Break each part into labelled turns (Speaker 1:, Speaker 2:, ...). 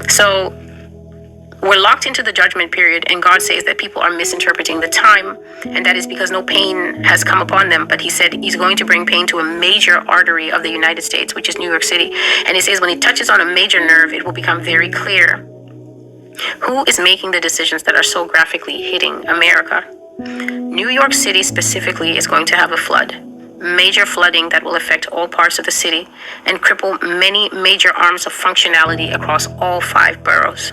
Speaker 1: So we're locked into the judgment period, and God says that people are misinterpreting the time, and that is because no pain has come upon them. But he said he's going to bring pain to a major artery of the United States, which is New York City. And he says when he touches on a major nerve, it will become very clear who is making the decisions that are so graphically hitting America. New York City specifically is going to have a flood. Major flooding that will affect all parts of the city and cripple many major arms of functionality across all 5 boroughs.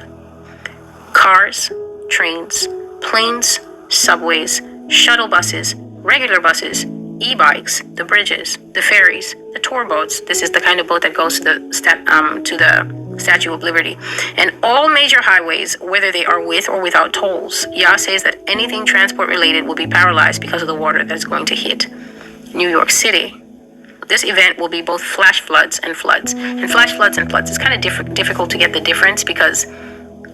Speaker 1: Cars, trains, planes, subways, shuttle buses, regular buses, e-bikes, the bridges, the ferries, the tour boats. This is the kind of boat that goes to the Statue of Liberty. And all major highways, whether they are with or without tolls. Yah says that anything transport related will be paralyzed because of the water that's going to hit New York City. This event will be both flash floods and floods. And flash floods and floods, it's kind of difficult to get the difference because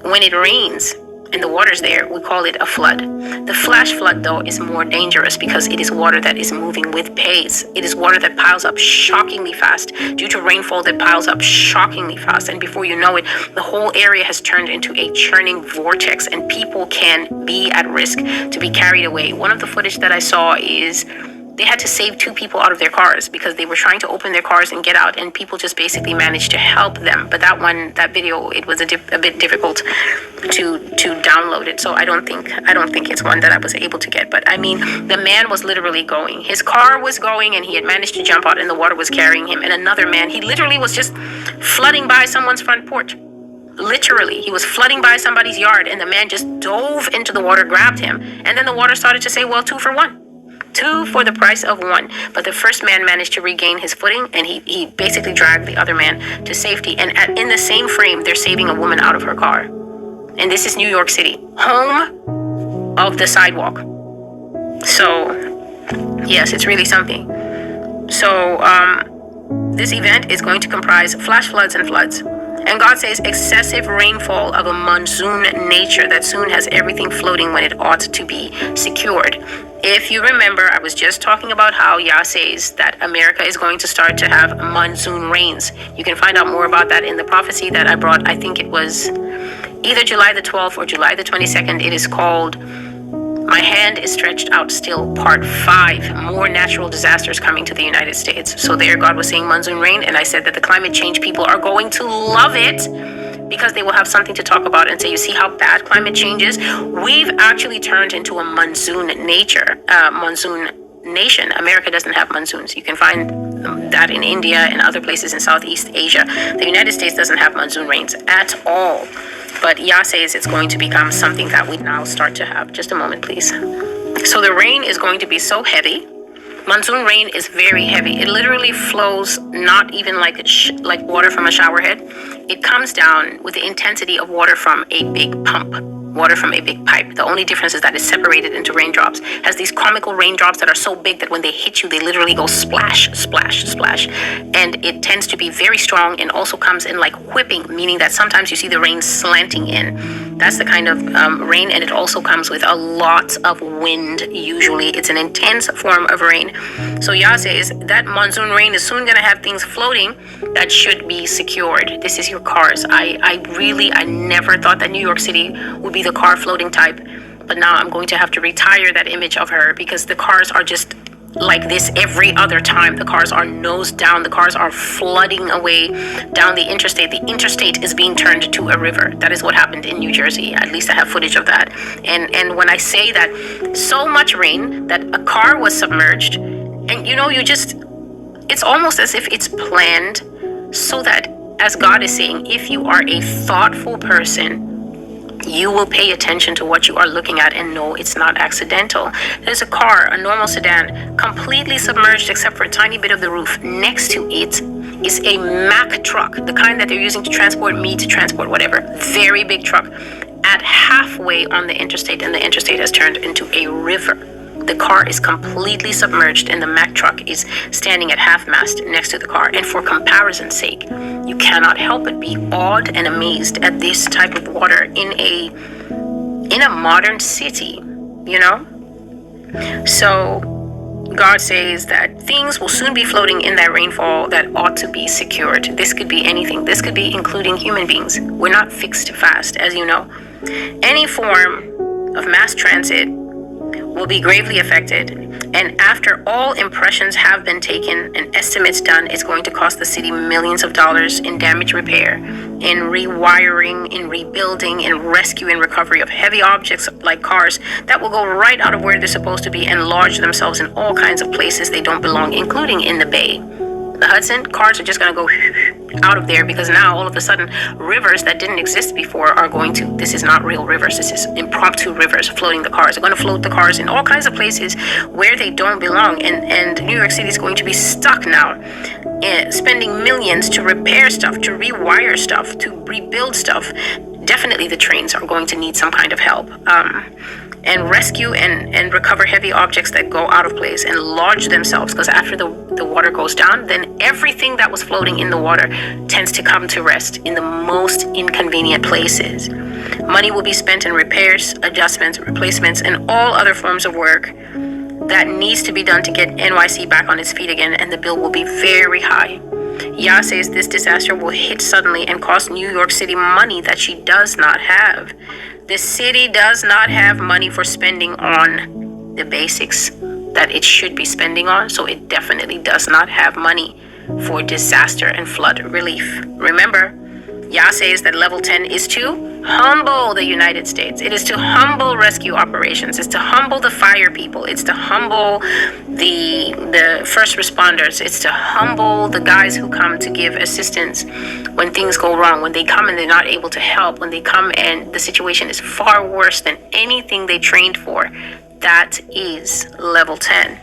Speaker 1: when it rains and the water's there, we call it a flood. The flash flood, though, is more dangerous because it is water that is moving with pace. It is water that piles up shockingly fast due to rainfall that piles up shockingly fast. And before you know it, the whole area has turned into a churning vortex and people can be at risk to be carried away. One of the footage that I saw is they had to save 2 people out of their cars because they were trying to open their cars and get out, and people just basically managed to help them. But that video, it was a bit difficult to download it. So I don't think it's one that I was able to get. But I mean, the man was literally going. His car was going, and he had managed to jump out, and the water was carrying him. And another man, he literally was just flooding by someone's front porch. Literally, he was flooding by somebody's yard, and the man just dove into the water, grabbed him, and then the water started to say, well, 2 for 1. 2 for the price of 1. But the first man managed to regain his footing, and he basically dragged the other man to safety. And in the same frame, they're saving a woman out of her car. And this is New York City, home of the sidewalk. So, yes, it's really something. So, this event is going to comprise flash floods and floods. And God says excessive rainfall of a monsoon nature that soon has everything floating when it ought to be secured. If you remember, I was just talking about how Yah says that America is going to start to have monsoon rains. You can find out more about that in the prophecy that I brought. I think it was either July the 12th or July the 22nd. It is called My Hand is Stretched Out Still, Part 5, More Natural Disasters Coming to the United States. So there God was saying monsoon rain, and I said that the climate change people are going to love it because they will have something to talk about and say, you see how bad climate change is? We've actually turned into a monsoon nation. America doesn't have monsoons. You can find that in India and other places in Southeast Asia. The United States doesn't have monsoon rains at all. But Yah says it's going to become something that we now start to have. Just a moment, please. So the rain is going to be so heavy. Monsoon rain is very heavy. It literally flows not even like water from a shower head. It comes down with the intensity of water from a big pump, water from a big pipe. The only difference is that it's separated into raindrops. It has these comical raindrops that are so big that when they hit you, they literally go splash, splash, splash. And it tends to be very strong and also comes in like whipping, meaning that sometimes you see the rain slanting in. That's the kind of rain, and it also comes with a lot of wind. Usually it's an intense form of rain. So Yah says that monsoon rain is soon going to have things floating that should be secured. This is your cars. I never thought that New York City would be the car floating type, but now I'm going to have to retire that image of her because the cars are just like this every other time. The cars are nose down. The cars are flooding away down the interstate. The interstate is being turned to a river. That is what happened in New Jersey. At least I have footage of that. And when I say that so much rain that a car was submerged, and it's almost as if it's planned so that, as God is saying, if you are a thoughtful person, you will pay attention to what you are looking at and know it's not accidental. There's a car, a normal sedan, completely submerged except for a tiny bit of the roof. Next to it is a Mack truck, the kind that they're using to transport meat, to transport whatever. Very big truck. At halfway on the interstate, and the interstate has turned into a river. The car is completely submerged and the Mack truck is standing at half-mast next to the car. And for comparison's sake, you cannot help but be awed and amazed at this type of water in a modern city, So God says that things will soon be floating in that rainfall that ought to be secured. This could be anything. This could be including human beings. We're not fixed fast, as you know. Any form of mass transit will be gravely affected, and after all impressions have been taken and estimates done, it's going to cost the city millions of dollars in damage repair, in rewiring, in rebuilding, in rescue and recovery of heavy objects like cars that will go right out of where they're supposed to be and lodge themselves in all kinds of places they don't belong, including in the bay. The Hudson, cars are just going to go out of there because now all of a sudden rivers that didn't exist before are going to, this is not real rivers, this is impromptu rivers floating the cars. They're going to float the cars in all kinds of places where they don't belong. And New York City is going to be stuck now spending millions to repair stuff, to rewire stuff, to rebuild stuff. Definitely the trains are going to need some kind of help. And rescue and recover heavy objects that go out of place and lodge themselves, because after the water goes down, then everything that was floating in the water tends to come to rest in the most inconvenient places. Money will be spent in repairs, adjustments, replacements, and all other forms of work that needs to be done to get NYC back on its feet again, and the bill will be very high. Yah says this disaster will hit suddenly and cost New York City money that she does not have. The city does not have money for spending on the basics that it should be spending on, so it definitely does not have money for disaster and flood relief. Remember, Yah says that level 10 is to humble the United States. It is to humble rescue operations. It's to humble the fire people. It's to humble the first responders. It's to humble the guys who come to give assistance when things go wrong, when they come and they're not able to help, when they come and the situation is far worse than anything they trained for. That is level 10.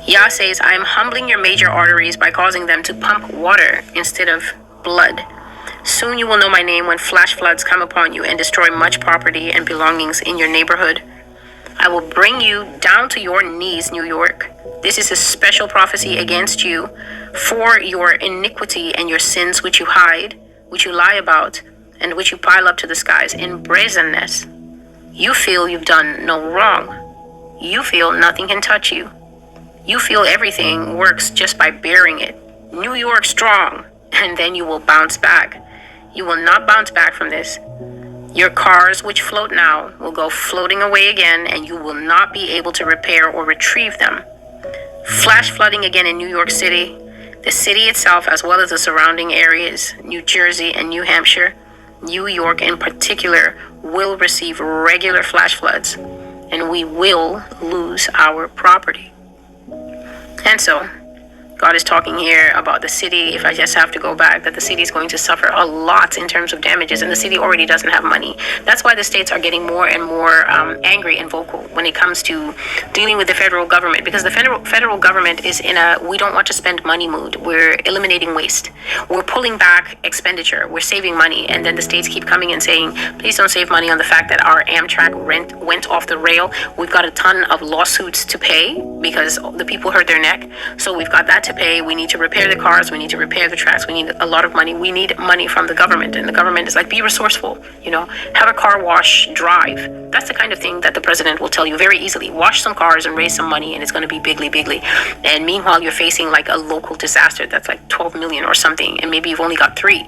Speaker 1: Yah says, I am humbling your major arteries by causing them to pump water instead of blood. Soon you will know my name when flash floods come upon you and destroy much property and belongings in your neighborhood. I will bring you down to your knees, New York. This is a special prophecy against you for your iniquity and your sins which you hide, which you lie about, and which you pile up to the skies in brazenness. You feel you've done no wrong. You feel nothing can touch you. You feel everything works just by bearing it. New York strong, and then you will bounce back. You will not bounce back from this. Your cars which float now will go floating away again, and you will not be able to repair or retrieve them. Flash flooding again in New York City. The city itself, as well as the surrounding areas, New Jersey and New Hampshire, New York in particular, will receive regular flash floods, and we will lose our property. And so, God is talking here about the city, if I just have to go back, that the city is going to suffer a lot in terms of damages, and the city already doesn't have money. That's why the states are getting more and more angry and vocal when it comes to dealing with the federal government, because the federal government is in a we don't want to spend money mood. We're eliminating waste. We're pulling back expenditure. We're saving money, and then the states keep coming and saying, please don't save money on the fact that our Amtrak rent went off the rail. We've got a ton of lawsuits to pay because the people hurt their neck. So we've got that to pay. We need to repair the cars. We need to repair the tracks. We need a lot of money. We need money from the government. And the government is like, be resourceful, have a car wash drive. That's the kind of thing that the president will tell you very easily. Wash some cars and raise some money, and it's going to be bigly. And meanwhile, you're facing like a local disaster that's like 12 million or something. And maybe you've only got 3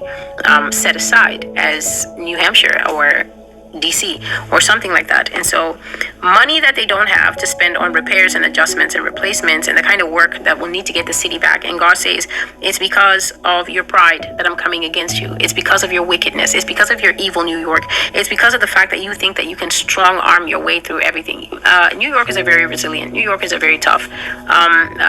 Speaker 1: set aside as New Hampshire or DC or something like that. And so money that they don't have to spend on repairs and adjustments and replacements and the kind of work that will need to get the city back. And God says, it's because of your pride that I'm coming against you. It's because of your wickedness. It's because of your evil, New York. It's because of the fact that you think that you can strong arm your way through everything. New York is a very resilient. New York is a very tough.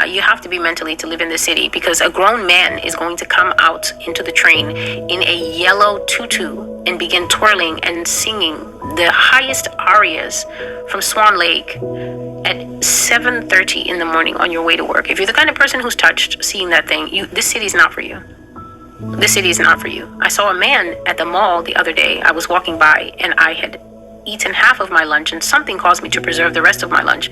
Speaker 1: You have to be mentally to live in the city, because a grown man is going to come out into the train in a yellow tutu and begin twirling and singing the highest arias from Swan Lake at 7:30 in the morning on your way to work. If you're the kind of person who's touched seeing that thing, this city is not for you. This city is not for you. I saw a man at the mall the other day. I was walking by and I had eaten half of my lunch and something caused me to preserve the rest of my lunch.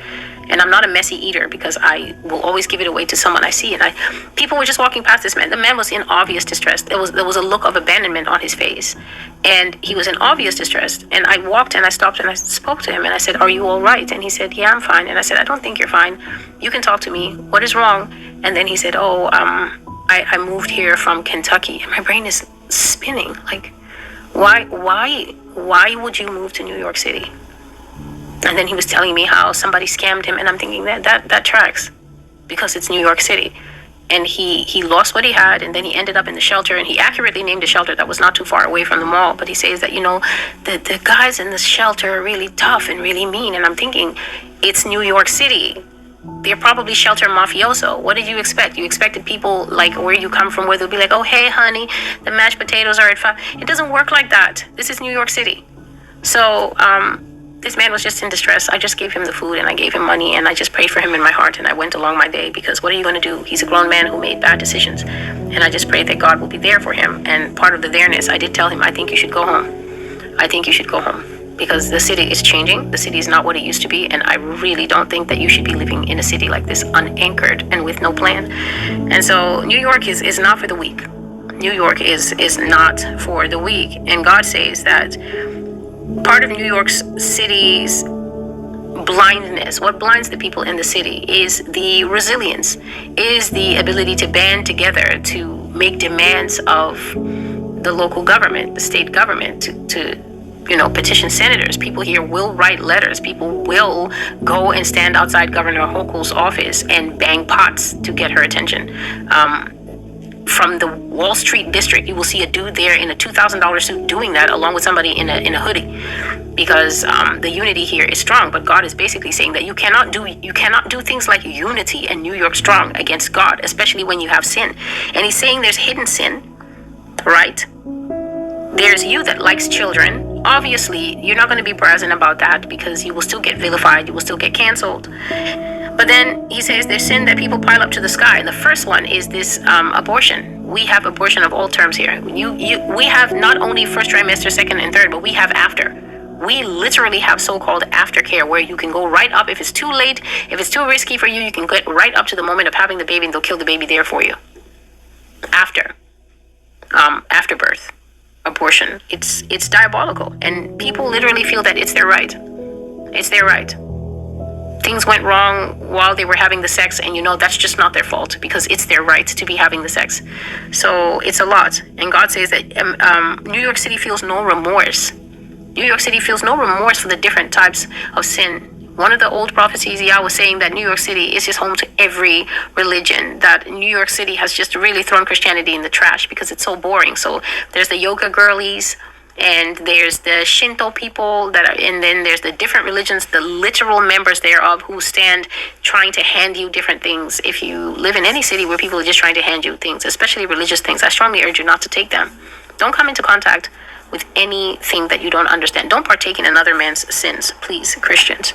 Speaker 1: And I'm not a messy eater because I will always give it away to someone I see. And people were just walking past this man. The man was in obvious distress. There was a look of abandonment on his face, and he was in obvious distress. And I walked and I stopped and I spoke to him and I said, "Are you all right?" And he said, "Yeah, I'm fine." And I said, "I don't think you're fine. You can talk to me. What is wrong?" And then he said, "Oh, I moved here from Kentucky." And my brain is spinning. Like, why would you move to New York City? And then he was telling me how somebody scammed him, and I'm thinking that tracks, because it's New York City. And he lost what he had, and then he ended up in the shelter, and he accurately named a shelter that was not too far away from the mall. But he says that, the guys in the shelter are really tough and really mean. And I'm thinking, it's New York City. They're probably shelter mafioso. What did you expect? You expected people like where you come from, where they'll be like, "Oh, hey, honey, the mashed potatoes are at 5. It doesn't work like that. This is New York City. So, this man was just in distress. I just gave him the food and I gave him money and I just prayed for him in my heart and I went along my day, because what are you going to do? He's a grown man who made bad decisions. And I just prayed that God will be there for him. And part of the there-ness, I did tell him, I think you should go home. I think you should go home, because the city is changing. The city is not what it used to be. And I really don't think that you should be living in a city like this, unanchored and with no plan. And so New York is not for the weak. New York is not for the weak. And God says that part of New York City's blindness, what blinds the people in the city, is the resilience, is the ability to band together to make demands of the local government, the state government, to petition senators. People here will write letters. People will go and stand outside Governor Hochul's office and bang pots to get her attention. From the Wall Street district, you will see a dude there in a $2,000 suit doing that, along with somebody in a hoodie, because the unity here is strong. But God is basically saying that you cannot do things like unity and New York strong against God, especially when you have sin. And He's saying there's hidden sin, right? There's you that likes children. Obviously, you're not going to be brazen about that, because you will still get vilified. You will still get canceled. But then he says there's sin that people pile up to the sky. And the first one is this abortion. We have abortion of all terms here. We have not only first trimester, second and third, but we have after. We literally have so-called aftercare, where you can go right up. If it's too late, if it's too risky for you, you can get right up to the moment of having the baby, and they'll kill the baby there for you. After birth. Abortion. It's diabolical, and people literally feel that it's their right. It's their right. Things went wrong while they were having the sex, and that's just not their fault, because it's their right to be having the sex. So it's a lot. And God says that New York City feels no remorse. New York City feels no remorse for the different types of sin. One of the old prophecies, Yah was saying that New York City is just home to every religion, that New York City has just really thrown Christianity in the trash because it's so boring. So there's the yoga girlies, and there's the Shinto people and then there's the different religions, the literal members thereof, who stand trying to hand you different things. If you live in any city where people are just trying to hand you things, especially religious things, I strongly urge you not to take them. Don't come into contact with anything that you don't understand. Don't partake in another man's sins, please, Christians.